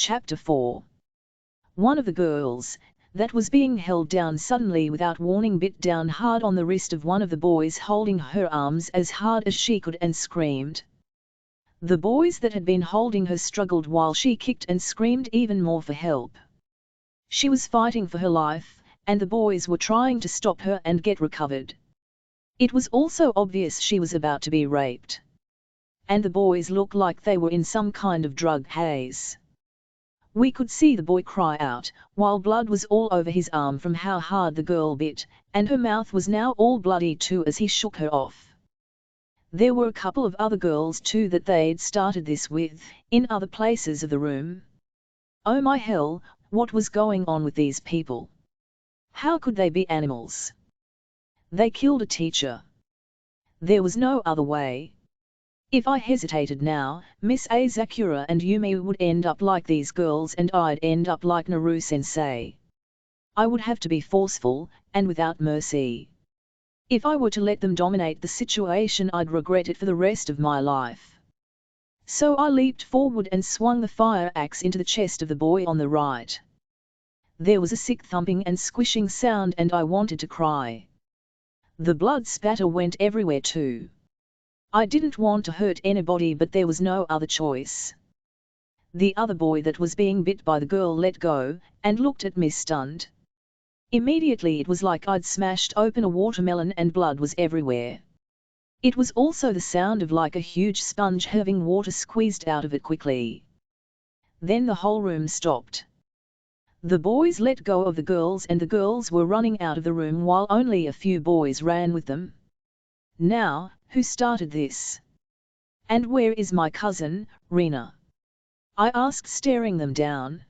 Chapter 4. One of the girls, that was being held down suddenly without warning, bit down hard on the wrist of one of the boys holding her arms as hard as she could and screamed. The boys that had been holding her struggled while she kicked and screamed even more for help. She was fighting for her life, and the boys were trying to stop her and get recovered. It was also obvious she was about to be raped. And the boys looked like they were in some kind of drug haze. We could see the boy cry out, while blood was all over his arm from how hard the girl bit, and her mouth was now all bloody too as he shook her off. There were a couple of other girls too that they'd started this with, in other places of the room. Oh my hell, what was going on with these people? How could they be animals? They killed a teacher. There was no other way. If I hesitated now, Miss Asakura and Yumi would end up like these girls and I'd end up like Naru-sensei. I would have to be forceful, and without mercy. If I were to let them dominate the situation, I'd regret it for the rest of my life. So I leaped forward and swung the fire axe into the chest of the boy on the right. There was a sick thumping and squishing sound and I wanted to cry. The blood spatter went everywhere too. I didn't want to hurt anybody, but there was no other choice. The other boy that was being bit by the girl let go, and looked at me stunned. Immediately it was like I'd smashed open a watermelon and blood was everywhere. It was also the sound of like a huge sponge having water squeezed out of it quickly. Then the whole room stopped. The boys let go of the girls and the girls were running out of the room while only a few boys ran with them. Now, who started this? And where is my cousin, Rina? I asked, staring them down.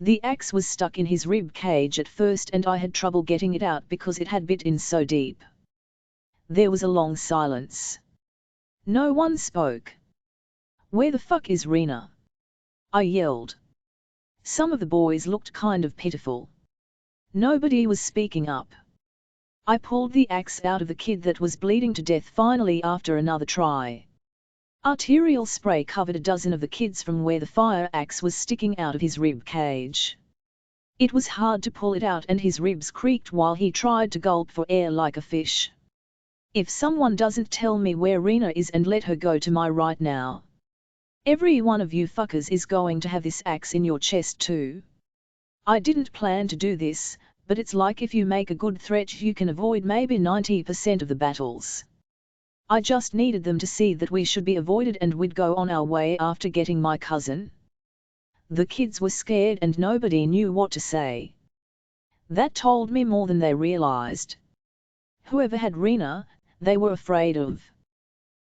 The axe was stuck in his rib cage at first and I had trouble getting it out because it had bit in so deep. There was a long silence. No one spoke. Where the fuck is Rina? I yelled. Some of the boys looked kind of pitiful. Nobody was speaking up. I pulled the axe out of the kid that was bleeding to death finally after another try. Arterial spray covered a dozen of the kids from where the fire axe was sticking out of his rib cage. It was hard to pull it out and his ribs creaked while he tried to gulp for air like a fish. If someone doesn't tell me where Rina is and let her go to my right now, every one of you fuckers is going to have this axe in your chest too. I didn't plan to do this, but it's like if you make a good threat you can avoid maybe 90% of the battles. I just needed them to see that we should be avoided and we'd go on our way after getting my cousin. The kids were scared and nobody knew what to say. That told me more than they realized. Whoever had Rina, they were afraid of.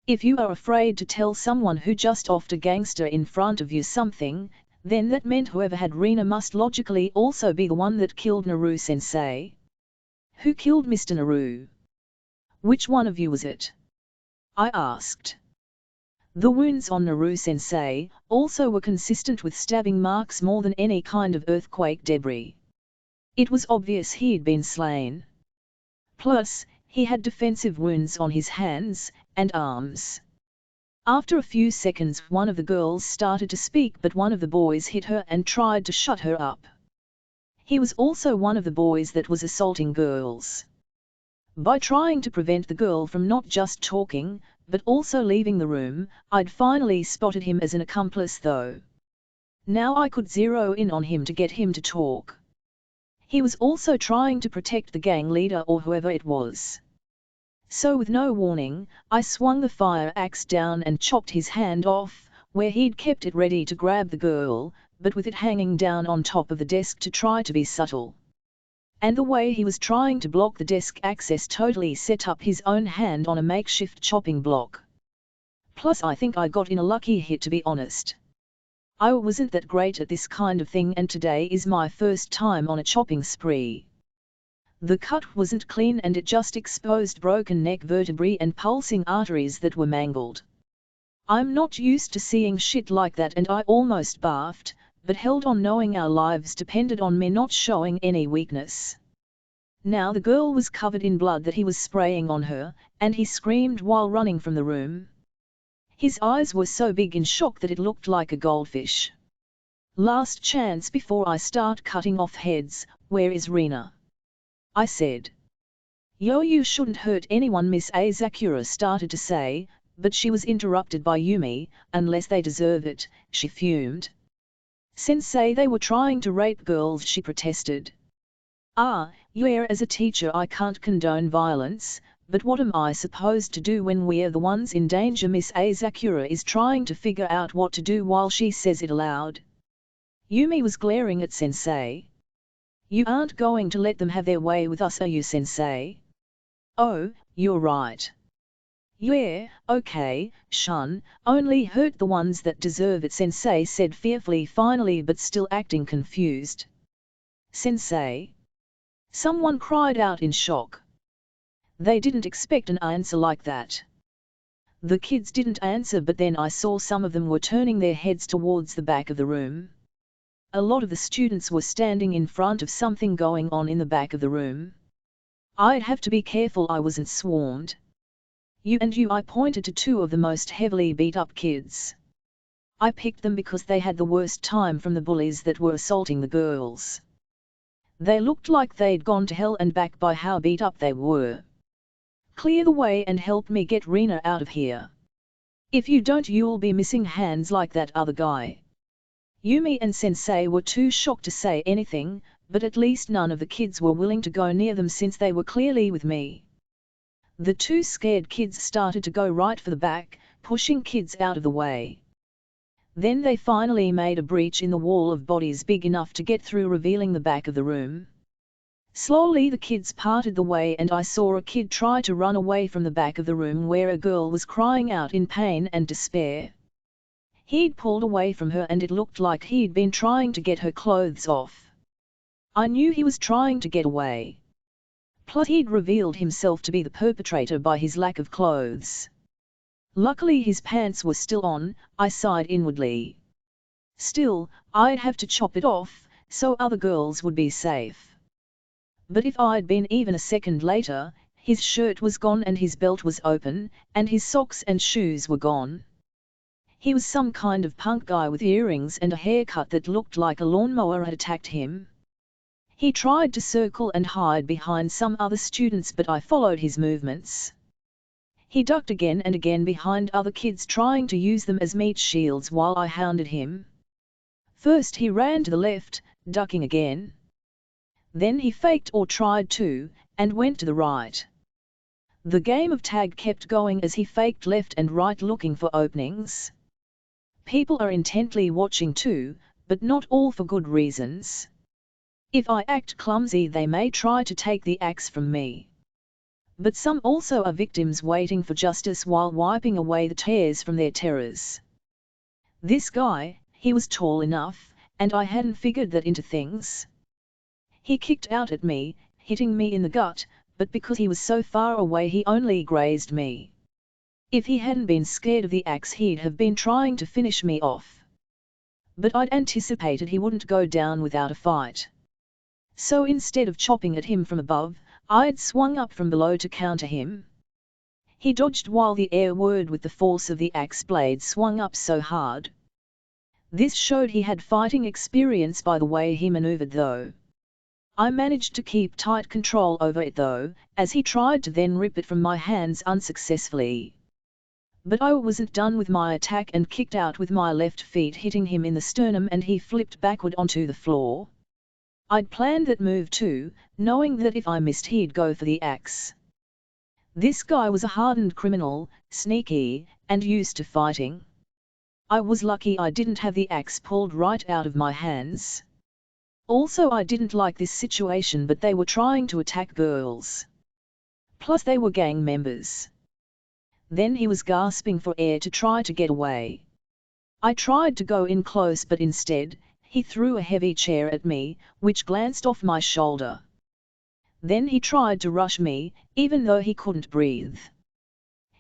If you are afraid to tell someone who just offed a gangster in front of you something, then that meant whoever had Rina must logically also be the one that killed Naru-sensei. Who killed Mr. Naru? Which one of you was it? I asked. The wounds on Naru-sensei also were consistent with stabbing marks more than any kind of earthquake debris. It was obvious he'd been slain. Plus, he had defensive wounds on his hands and arms. After a few seconds one of the girls started to speak, but one of the boys hit her and tried to shut her up. He was also one of the boys that was assaulting girls. By trying to prevent the girl from not just talking, but also leaving the room, I'd finally spotted him as an accomplice though. Now I could zero in on him to get him to talk. He was also trying to protect the gang leader or whoever it was. So with no warning, I swung the fire axe down and chopped his hand off, where he'd kept it ready to grab the girl, but with it hanging down on top of the desk to try to be subtle. And the way he was trying to block the desk access totally set up his own hand on a makeshift chopping block. Plus I think I got in a lucky hit, to be honest. I wasn't that great at this kind of thing and today is my first time on a chopping spree. The cut wasn't clean and it just exposed broken neck vertebrae and pulsing arteries that were mangled. I'm not used to seeing shit like that and I almost barfed, but held on knowing our lives depended on me not showing any weakness. Now the girl was covered in blood that he was spraying on her, and he screamed while running from the room. His eyes were so big in shock that it looked like a goldfish. Last chance before I start cutting off heads, where is Rina? I said. Yo, you shouldn't hurt anyone, Miss Asakura started to say, but she was interrupted by Yumi. Unless they deserve it, she fumed. Sensei, they were trying to rape girls, she protested. Ah, yeah, as a teacher I can't condone violence, but what am I supposed to do when we're the ones in danger? Miss Asakura is trying to figure out what to do while she says it aloud. Yumi was glaring at Sensei. You aren't going to let them have their way with us, are you, Sensei? Oh, you're right. Yeah, okay, Shun, only hurt the ones that deserve it, Sensei said fearfully finally but still acting confused. Sensei? Someone cried out in shock. They didn't expect an answer like that. The kids didn't answer, but then I saw some of them were turning their heads towards the back of the room. A lot of the students were standing in front of something going on in the back of the room. I'd have to be careful I wasn't swarmed. You, I pointed to two of the most heavily beat up kids. I picked them because they had the worst time from the bullies that were assaulting the girls. They looked like they'd gone to hell and back by how beat up they were. Clear the way and help me get Rina out of here. If you don't, you'll be missing hands like that other guy. Yumi and Sensei were too shocked to say anything, but at least none of the kids were willing to go near them since they were clearly with me. The two scared kids started to go right for the back, pushing kids out of the way. Then they finally made a breach in the wall of bodies big enough to get through, revealing the back of the room. Slowly the kids parted the way and I saw a kid try to run away from the back of the room where a girl was crying out in pain and despair. He'd pulled away from her and it looked like he'd been trying to get her clothes off. I knew he was trying to get away. Plus he'd revealed himself to be the perpetrator by his lack of clothes. Luckily his pants were still on, I sighed inwardly. Still, I'd have to chop it off, so other girls would be safe. But if I'd been even a second later, his shirt was gone and his belt was open, and his socks and shoes were gone. He was some kind of punk guy with earrings and a haircut that looked like a lawnmower had attacked him. He tried to circle and hide behind some other students, but I followed his movements. He ducked again and again behind other kids, trying to use them as meat shields while I hounded him. First he ran to the left, ducking again. Then he faked or tried to, and went to the right. The game of tag kept going as he faked left and right looking for openings. People are intently watching too, but not all for good reasons. If I act clumsy they may try to take the axe from me. But some also are victims waiting for justice while wiping away the tears from their terrors. This guy, he was tall enough, and I hadn't figured that into things. He kicked out at me, hitting me in the gut, but because he was so far away he only grazed me. If he hadn't been scared of the axe he'd have been trying to finish me off. But I'd anticipated he wouldn't go down without a fight. So instead of chopping at him from above, I'd swung up from below to counter him. He dodged while the air whirred with the force of the axe blade swung up so hard. This showed he had fighting experience by the way he maneuvered though. I managed to keep tight control over it though, as he tried to then rip it from my hands unsuccessfully. But I wasn't done with my attack and kicked out with my left feet, hitting him in the sternum, and he flipped backward onto the floor. I'd planned that move too, knowing that if I missed he'd go for the axe. This guy was a hardened criminal, sneaky, and used to fighting. I was lucky I didn't have the axe pulled right out of my hands. Also I didn't like this situation, but they were trying to attack girls. Plus they were gang members. Then he was gasping for air to try to get away. I tried to go in close, but instead, he threw a heavy chair at me, which glanced off my shoulder. Then he tried to rush me, even though he couldn't breathe.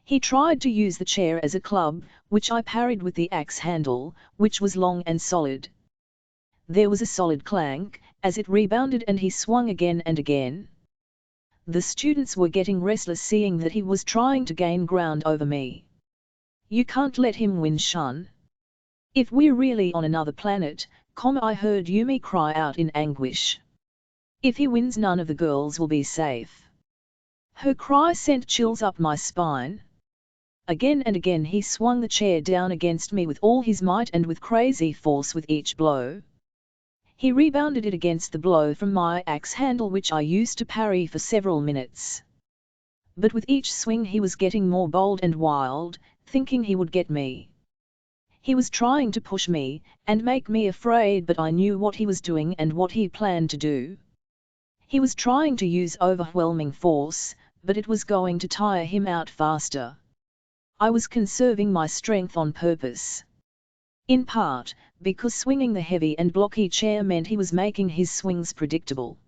He tried to use the chair as a club, which I parried with the axe handle, which was long and solid. There was a solid clank, as it rebounded, and he swung again and again. The students were getting restless seeing that he was trying to gain ground over me. You can't let him win, Shun. If we're really on another planet, I heard Yumi cry out in anguish. If he wins, none of the girls will be safe. Her cry sent chills up my spine. Again and again he swung the chair down against me with all his might and with crazy force with each blow. He rebounded it against the blow from my axe handle, which I used to parry for several minutes. But with each swing he was getting more bold and wild, thinking he would get me. He was trying to push me, and make me afraid, but I knew what he was doing and what he planned to do. He was trying to use overwhelming force, but it was going to tire him out faster. I was conserving my strength on purpose. In part, because swinging the heavy and blocky chair meant he was making his swings predictable.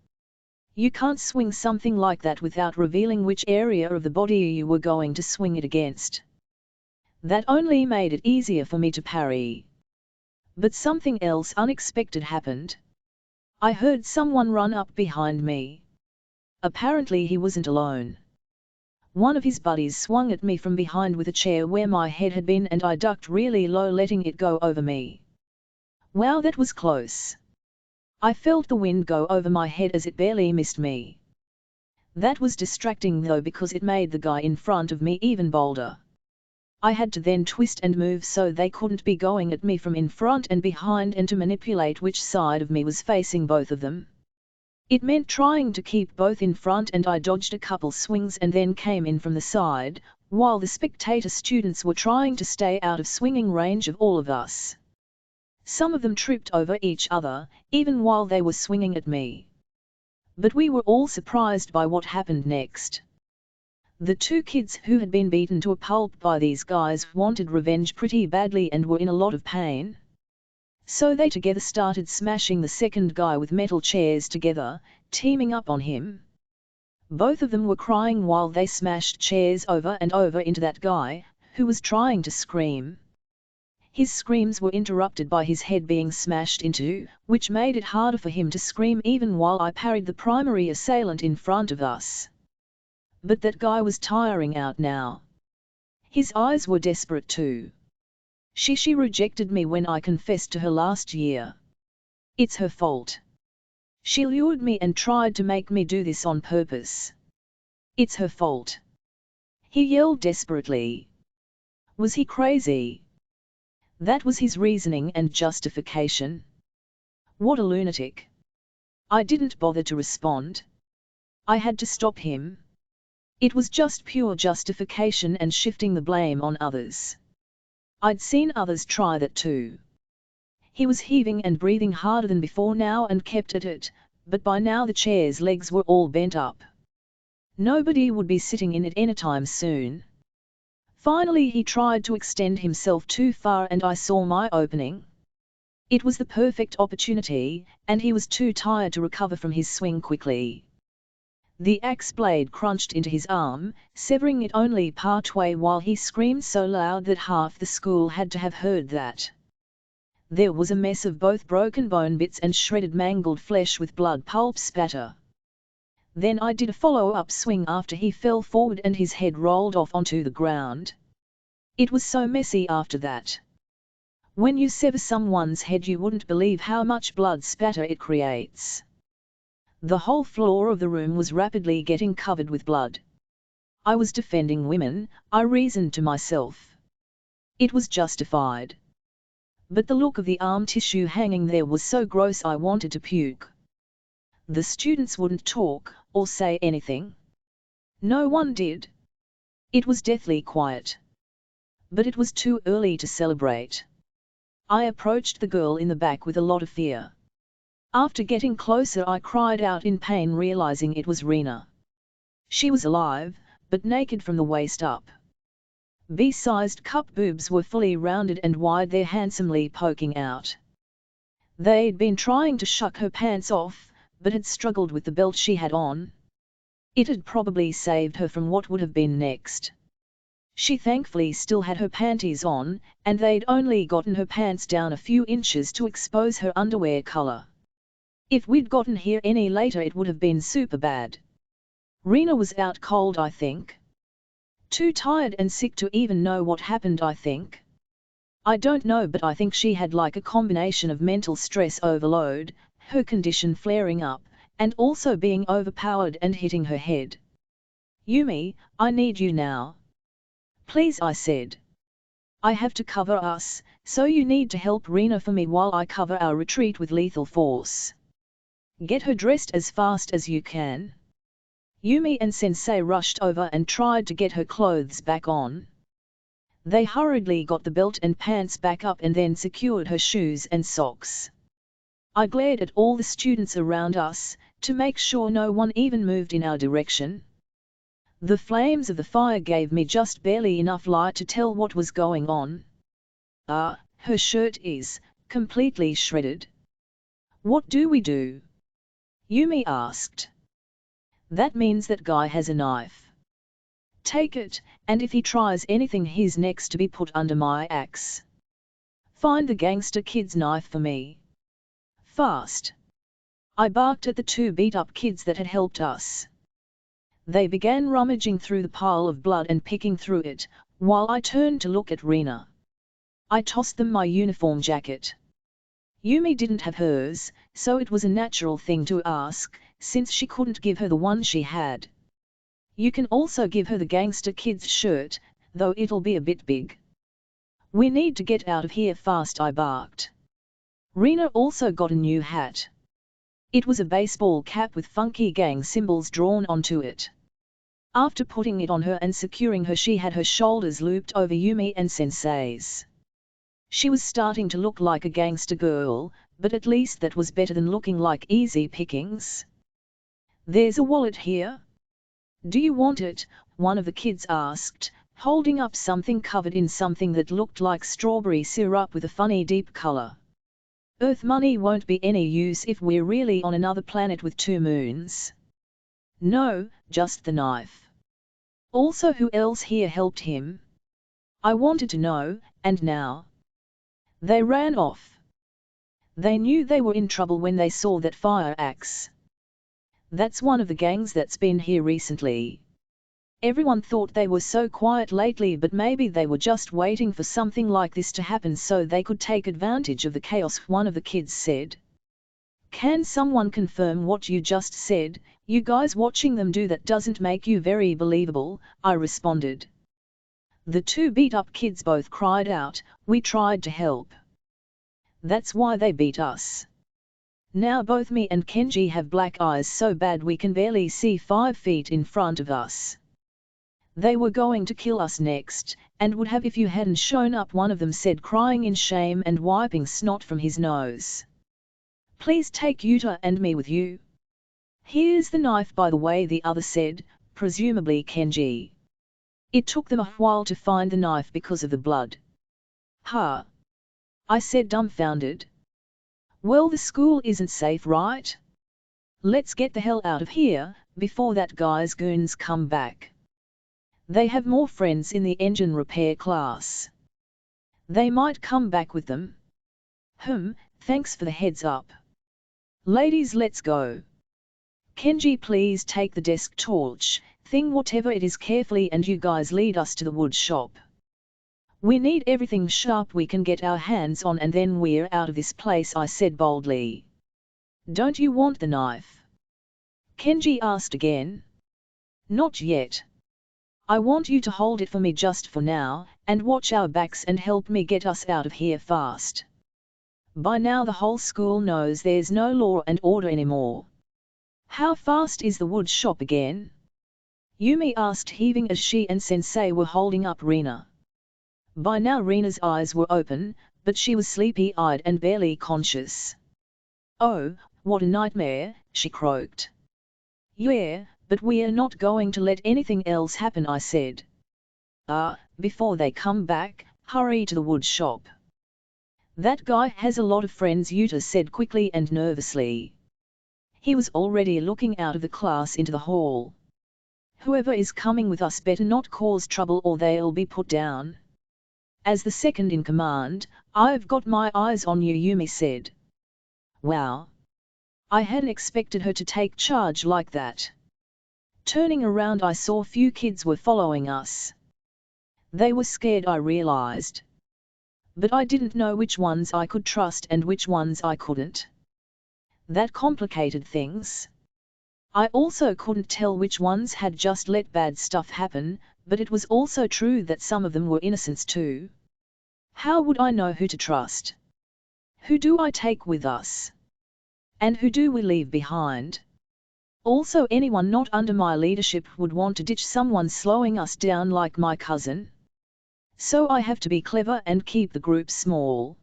You can't swing something like that without revealing which area of the body you were going to swing it against. That only made it easier for me to parry. But something else unexpected happened. I heard someone run up behind me. Apparently he wasn't alone. One of his buddies swung at me from behind with a chair where my head had been, and I ducked really low, letting it go over me. Wow, that was close. I felt the wind go over my head as it barely missed me. That was distracting though, because it made the guy in front of me even bolder. I had to then twist and move so they couldn't be going at me from in front and behind, and to manipulate which side of me was facing both of them. It meant trying to keep both in front, and I dodged a couple swings and then came in from the side, while the spectator students were trying to stay out of swinging range of all of us. Some of them tripped over each other, even while they were swinging at me. But we were all surprised by what happened next. The two kids who had been beaten to a pulp by these guys wanted revenge pretty badly and were in a lot of pain. So they together started smashing the second guy with metal chairs together, teaming up on him. Both of them were crying while they smashed chairs over and over into that guy, who was trying to scream. His screams were interrupted by his head being smashed into, which made it harder for him to scream even while I parried the primary assailant in front of us. But that guy was tiring out now. His eyes were desperate too. She rejected me when I confessed to her last year. It's her fault. She lured me and tried to make me do this on purpose. It's her fault. He yelled desperately. Was he crazy? That was his reasoning and justification. What a lunatic. I didn't bother to respond. I had to stop him. It was just pure justification and shifting the blame on others. I'd seen others try that too. He was heaving and breathing harder than before now and kept at it, but by now the chair's legs were all bent up. Nobody would be sitting in it anytime soon. Finally he tried to extend himself too far and I saw my opening. It was the perfect opportunity, and he was too tired to recover from his swing quickly. The axe blade crunched into his arm, severing it only partway, while he screamed so loud that half the school had to have heard that. There was a mess of both broken bone bits and shredded mangled flesh with blood pulp spatter. Then I did a follow-up swing after he fell forward and his head rolled off onto the ground. It was so messy after that. When you sever someone's head, you wouldn't believe how much blood spatter it creates. The whole floor of the room was rapidly getting covered with blood. I was defending women, I reasoned to myself. It was justified. But the look of the arm tissue hanging there was so gross I wanted to puke. The students wouldn't talk, or say anything. No one did. It was deathly quiet. But it was too early to celebrate. I approached the girl in the back with a lot of fear. After getting closer I cried out in pain, realizing it was Rena. She was alive, but naked from the waist up. B-sized cup boobs were fully rounded and wide, there handsomely poking out. They'd been trying to shuck her pants off, but had struggled with the belt she had on. It had probably saved her from what would have been next. She thankfully still had her panties on, and they'd only gotten her pants down a few inches to expose her underwear color. If we'd gotten here any later it would have been super bad. Rena was out cold, I think. Too tired and sick to even know what happened, I think. I don't know, but I think she had like a combination of mental stress overload, her condition flaring up, and also being overpowered and hitting her head. Yumi, I need you now. Please, I said. I have to cover us, so you need to help Rina for me while I cover our retreat with lethal force. Get her dressed as fast as you can. Yumi and Sensei rushed over and tried to get her clothes back on. They hurriedly got the belt and pants back up and then secured her shoes and socks. I glared at all the students around us, to make sure no one even moved in our direction. The flames of the fire gave me just barely enough light to tell what was going on. Her shirt is completely shredded. What do we do? Yumi asked. That means that guy has a knife. Take it, and if he tries anything he's next to be put under my axe. Find the gangster kid's knife for me. Fast. I barked at the two beat-up kids that had helped us. They began rummaging through the pile of blood and picking through it, while I turned to look at Rina. I tossed them my uniform jacket. Yumi didn't have hers, so it was a natural thing to ask, since she couldn't give her the one she had. You can also give her the gangster kid's shirt, though it'll be a bit big. We need to get out of here fast, I barked. Rina also got a new hat. It was a baseball cap with funky gang symbols drawn onto it. After putting it on her and securing her, she had her shoulders looped over Yumi and Sensei's. She was starting to look like a gangster girl, but at least that was better than looking like easy pickings. There's a wallet here. Do you want it? One of the kids asked, holding up something covered in something that looked like strawberry syrup with a funny deep color. Earth money won't be any use if we're really on another planet with 2 moons. No, just the knife. Also, who else here helped him? I wanted to know, and now. They ran off. They knew they were in trouble when they saw that fire axe. That's one of the gangs that's been here recently. Everyone thought they were so quiet lately, but maybe they were just waiting for something like this to happen so they could take advantage of the chaos, one of the kids said. Can someone confirm what you just said? You guys watching them do that doesn't make you very believable, I responded. The two beat-up kids both cried out, we tried to help. That's why they beat us. Now both me and Kenji have black eyes so bad we can barely see 5 feet in front of us. They were going to kill us next, and would have if you hadn't shown up, one of them said, crying in shame and wiping snot from his nose. Please take Yuta and me with you. Here's the knife, by the way, the other said, presumably Kenji. It took them a while to find the knife because of the blood. Huh? I said, dumbfounded. Well, the school isn't safe, right? Let's get the hell out of here, before that guy's goons come back. They have more friends in the engine repair class. They might come back with them. Thanks for the heads up. Ladies, let's go. Kenji, please take the desk torch thing, whatever it is, carefully, and you guys lead us to the wood shop. We need everything sharp we can get our hands on, and then we're out of this place, I said boldly. Don't you want the knife? Kenji asked again. Not yet. I want you to hold it for me just for now, and watch our backs and help me get us out of here fast. By now the whole school knows there's no law and order anymore. How fast is the wood shop again? Yumi asked, heaving as she and Sensei were holding up Rina. By now Rina's eyes were open, but she was sleepy-eyed and barely conscious. Oh, what a nightmare, she croaked. Yeah, but we're not going to let anything else happen, I said. Before they come back, hurry to the wood shop. That guy has a lot of friends, Yuta said quickly and nervously. He was already looking out of the class into the hall. Whoever is coming with us better not cause trouble or they'll be put down. As the second in command, I've got my eyes on you, Yumi said. Wow. I hadn't expected her to take charge like that. Turning around, I saw few kids were following us. They were scared, I realized. but I didn't know which ones I could trust and which ones I couldn't. That complicated things. I also couldn't tell which ones had just let bad stuff happen, but it was also true that some of them were innocents too. How would I know who to trust? Who do I take with us? And who do we leave behind? Also, anyone not under my leadership would want to ditch someone slowing us down like my cousin. So I have to be clever and keep the group small.